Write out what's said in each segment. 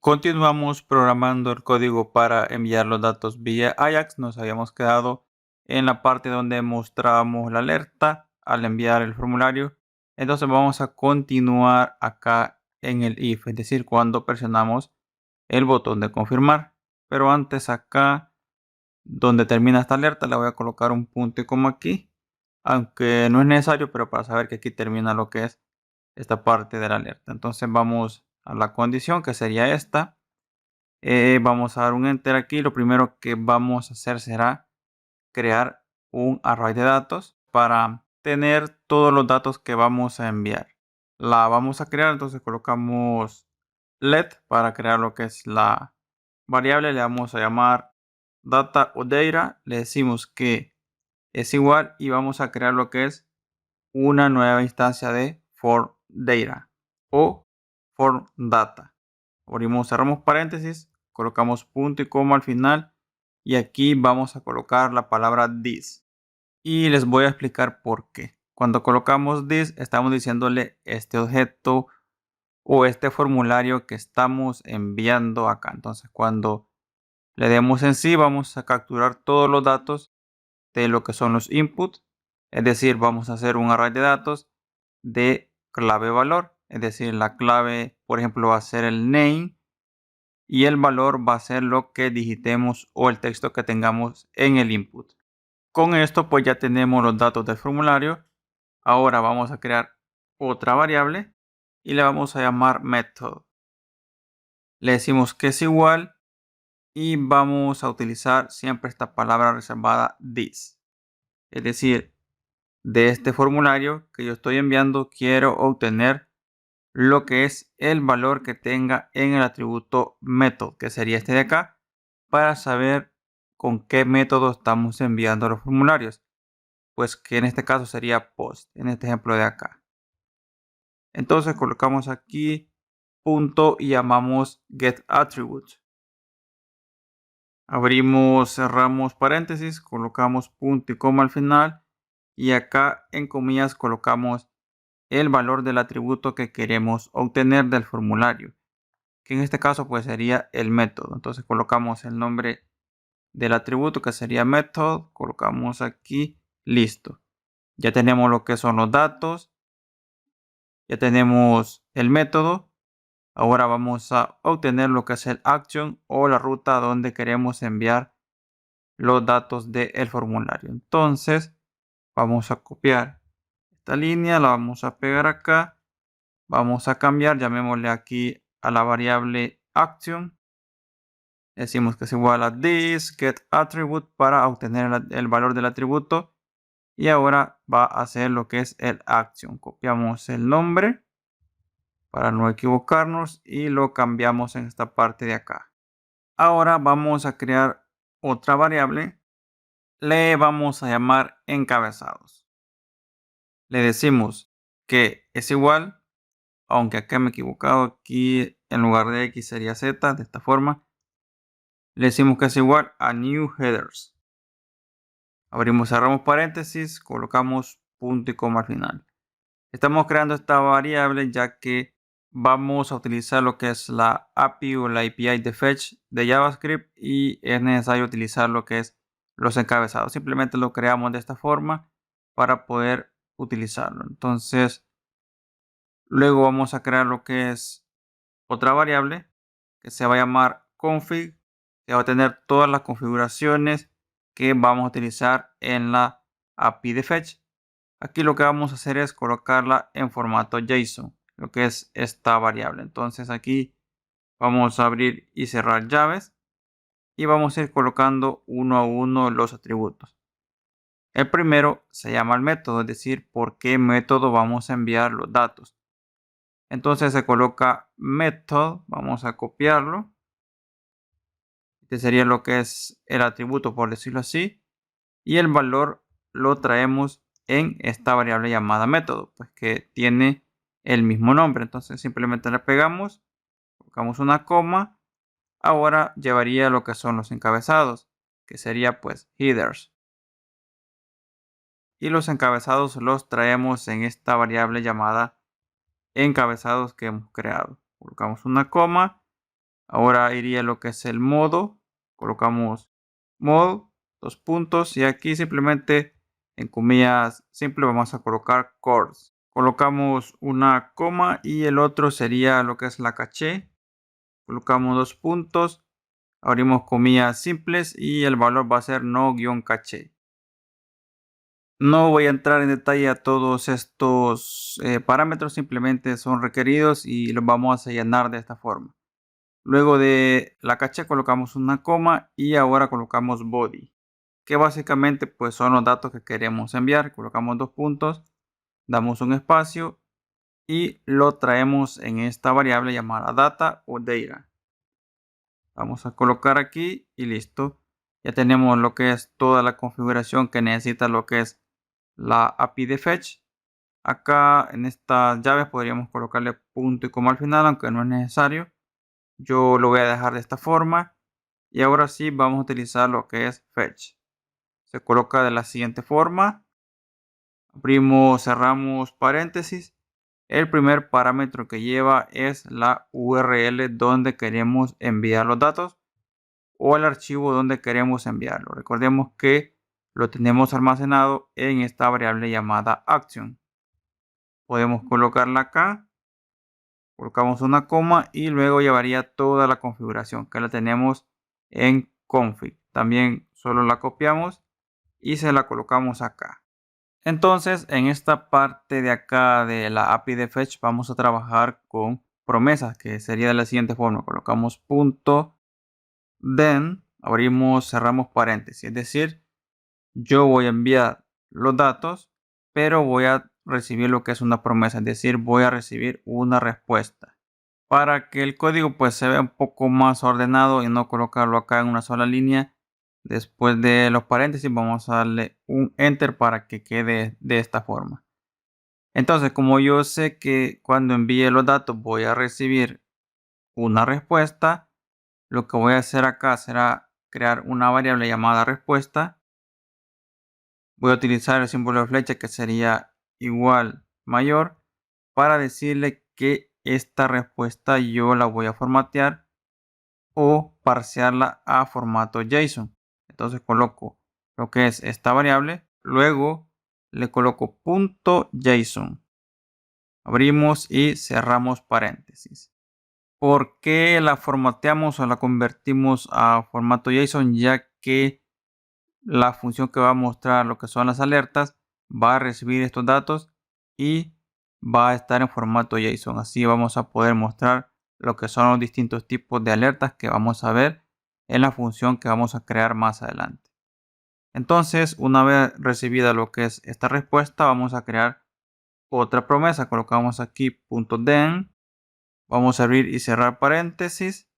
Continuamos programando el código para enviar los datos vía Ajax. Nos habíamos quedado en la parte donde mostrábamos la alerta al enviar el formulario. Entonces vamos a continuar acá en el if, es decir, cuando presionamos el botón de confirmar. Pero antes acá, donde termina esta alerta, le voy a colocar un punto y coma aquí. Aunque no es necesario, pero para saber que aquí termina lo que es esta parte de la alerta. Entonces vamos a la condición que sería esta. Vamos a dar un enter aquí. Lo primero que vamos a hacer será crear un array de datos para tener todos los datos que vamos a enviar. La vamos a crear, entonces colocamos let para crear lo que es la variable. Le vamos a llamar data o data. Le decimos que es igual y vamos a crear lo que es una nueva instancia de for data o for data. Abrimos, cerramos paréntesis, colocamos punto y coma al final y aquí vamos a colocar la palabra this y les voy a explicar por qué. Cuando colocamos this estamos diciéndole este objeto o este formulario que estamos enviando acá. Entonces cuando le demos en sí vamos a capturar todos los datos de lo que son los inputs, es decir, vamos a hacer un array de datos de clave valor, es decir, la clave por ejemplo va a ser el name y el valor va a ser lo que digitemos o el texto que tengamos en el input. Con esto pues ya tenemos los datos del formulario. Ahora vamos a crear otra variable y le vamos a llamar method. Le decimos que es igual y vamos a utilizar siempre esta palabra reservada this. Es decir, de este formulario que yo estoy enviando quiero obtener lo que es el valor que tenga en el atributo method, que sería este de acá, para saber con qué método estamos enviando los formularios. Pues que en este caso sería post, en este ejemplo de acá. Entonces colocamos aquí punto y llamamos get attribute. Abrimos, cerramos paréntesis, colocamos punto y coma al final y acá en comillas colocamos el valor del atributo que queremos obtener del formulario, que en este caso pues sería el método. Entonces colocamos el nombre del atributo que sería method, colocamos aquí, listo. Ya tenemos lo que son los datos, ya tenemos el método. Ahora vamos a obtener lo que es el action o la ruta donde queremos enviar los datos del formulario. Entonces vamos a copiar esta línea, la vamos a pegar acá. Vamos a cambiar, llamémosle aquí a la variable action. Decimos que es igual a this get attribute para obtener el valor del atributo. Y ahora va a hacer lo que es el action. Copiamos el nombre para no equivocarnos y lo cambiamos en esta parte de acá. Ahora vamos a crear otra variable. Le vamos a llamar encabezados. Le decimos que es igual, aunque acá me he equivocado, aquí en lugar de X sería Z, de esta forma. Le decimos que es igual a new headers. Abrimos, cerramos paréntesis, colocamos punto y coma al final. Estamos creando esta variable ya que vamos a utilizar lo que es la API o la API de fetch de JavaScript y es necesario utilizar lo que es los encabezados. Simplemente lo creamos de esta forma para poder utilizarlo. Entonces, luego vamos a crear lo que es otra variable que se va a llamar config, que va a tener todas las configuraciones que vamos a utilizar en la API de fetch. Aquí lo que vamos a hacer es colocarla en formato JSON, lo que es esta variable. Entonces aquí vamos a abrir y cerrar llaves y vamos a ir colocando uno a uno los atributos. El primero se llama el método, es decir, por qué método vamos a enviar los datos. Entonces se coloca method, vamos a copiarlo. Este sería lo que es el atributo, por decirlo así. Y el valor lo traemos en esta variable llamada método, pues que tiene el mismo nombre. Entonces simplemente le pegamos, colocamos una coma. Ahora llevaría lo que son los encabezados, que sería pues headers. Y los encabezados los traemos en esta variable llamada encabezados que hemos creado. Colocamos una coma. Ahora iría lo que es el modo. Colocamos mode, 2 puntos. Y aquí simplemente en comillas simple vamos a colocar course. Colocamos una coma y el otro sería lo que es la caché. Colocamos 2 puntos. Abrimos comillas simples y el valor va a ser no-caché. No voy a entrar en detalle a todos estos parámetros, simplemente son requeridos y los vamos a llenar de esta forma. Luego de la caché colocamos una coma y ahora colocamos body, que básicamente pues son los datos que queremos enviar. Colocamos 2 puntos, damos un espacio y lo traemos en esta variable llamada data o data. Vamos a colocar aquí y listo. Ya tenemos lo que es toda la configuración que necesita lo que es la API de fetch. Acá en estas llaves podríamos colocarle punto y coma al final, aunque no es necesario. Yo lo voy a dejar de esta forma. Y ahora sí vamos a utilizar lo que es fetch. Se coloca de la siguiente forma. Abrimos, cerramos paréntesis. El primer parámetro que lleva es la URL donde queremos enviar los datos o el archivo donde queremos enviarlo. Recordemos que lo tenemos almacenado en esta variable llamada action. Podemos colocarla acá. Colocamos una coma y luego llevaría toda la configuración que la tenemos en config. También solo la copiamos y se la colocamos acá. Entonces en esta parte de acá de la API de fetch vamos a trabajar con promesas, que sería de la siguiente forma. Colocamos punto then, abrimos, cerramos paréntesis. Es decir, yo voy a enviar los datos, pero voy a recibir lo que es una promesa. Es decir, voy a recibir una respuesta. Para que el código pues se vea un poco más ordenado y no colocarlo acá en una sola línea, después de los paréntesis vamos a darle un enter para que quede de esta forma. Entonces, como yo sé que cuando envíe los datos voy a recibir una respuesta, lo que voy a hacer acá será crear una variable llamada respuesta. Voy a utilizar el símbolo de flecha que sería igual mayor para decirle que esta respuesta yo la voy a formatear o parsearla a formato JSON. Entonces coloco lo que es esta variable, luego le coloco punto .json. Abrimos y cerramos paréntesis. ¿Por qué la formateamos o la convertimos a formato JSON? Ya que la función que va a mostrar lo que son las alertas va a recibir estos datos y va a estar en formato JSON. Así vamos a poder mostrar lo que son los distintos tipos de alertas que vamos a ver en la función que vamos a crear más adelante. Entonces, una vez recibida lo que es esta respuesta, vamos a crear otra promesa. Colocamos aquí .then. Vamos a abrir y cerrar paréntesis.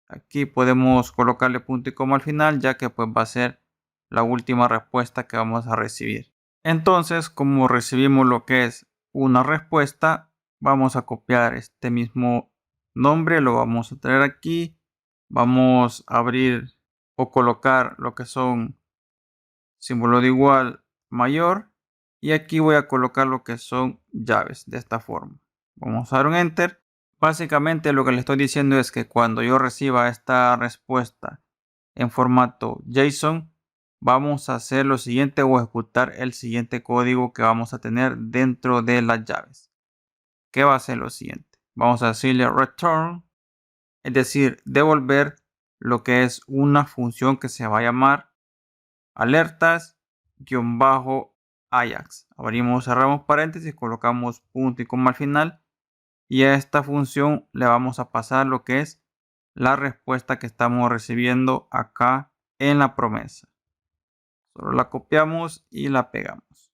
Aquí podemos colocarle punto y coma al final, ya que pues va a ser la última respuesta que vamos a recibir. Entonces, como recibimos lo que es una respuesta, vamos a copiar este mismo nombre, lo vamos a traer aquí. Vamos a abrir o colocar lo que son símbolo de igual mayor. Y aquí voy a colocar lo que son llaves de esta forma. Vamos a dar un enter. Básicamente lo que le estoy diciendo es que cuando yo reciba esta respuesta en formato JSON, vamos a hacer lo siguiente o ejecutar el siguiente código que vamos a tener dentro de las llaves. ¿Qué va a ser lo siguiente? Vamos a decirle return, es decir, devolver lo que es una función que se va a llamar alertas-ajax. Abrimos, cerramos paréntesis, colocamos punto y coma al final. Y a esta función le vamos a pasar lo que es la respuesta que estamos recibiendo acá en la promesa. Solo la copiamos y la pegamos.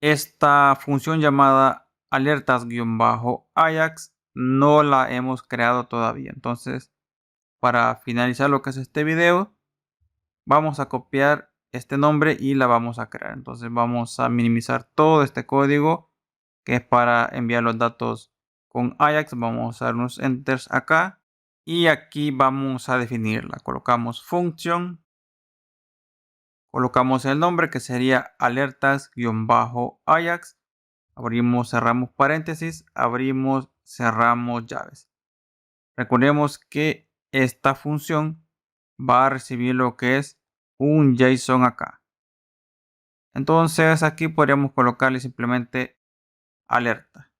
Esta función llamada alertas-ajax no la hemos creado todavía. Entonces, para finalizar lo que es este video, vamos a copiar este nombre y la vamos a crear. Entonces vamos a minimizar todo este código que es para enviar los datos con Ajax. Vamos a dar unos enters acá y aquí vamos a definirla. Colocamos function, colocamos el nombre que sería alertas-ajax. Abrimos, cerramos paréntesis, abrimos, cerramos llaves. Recordemos que esta función va a recibir lo que es un JSON acá. Entonces aquí podríamos colocarle simplemente alerta.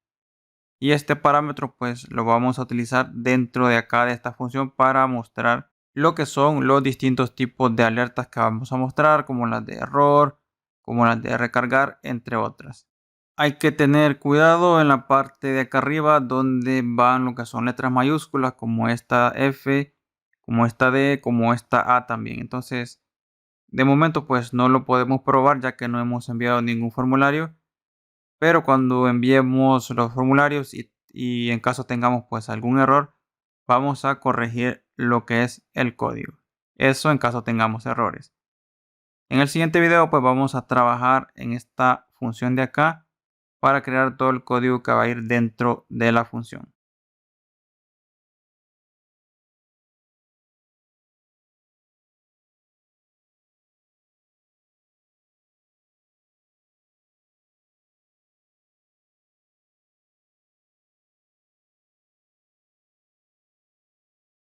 Y este parámetro pues lo vamos a utilizar dentro de acá de esta función para mostrar lo que son los distintos tipos de alertas que vamos a mostrar, como las de error, como las de recargar, entre otras. Hay que tener cuidado en la parte de acá arriba donde van lo que son letras mayúsculas, como esta F, como esta D, como esta A también. Entonces, de momento pues no lo podemos probar ya que no hemos enviado ningún formulario, pero cuando enviemos los formularios y en caso tengamos pues algún error, vamos a corregir lo que es el código. Eso en caso tengamos errores. En el siguiente video pues vamos a trabajar en esta función de acá para crear todo el código que va a ir dentro de la función.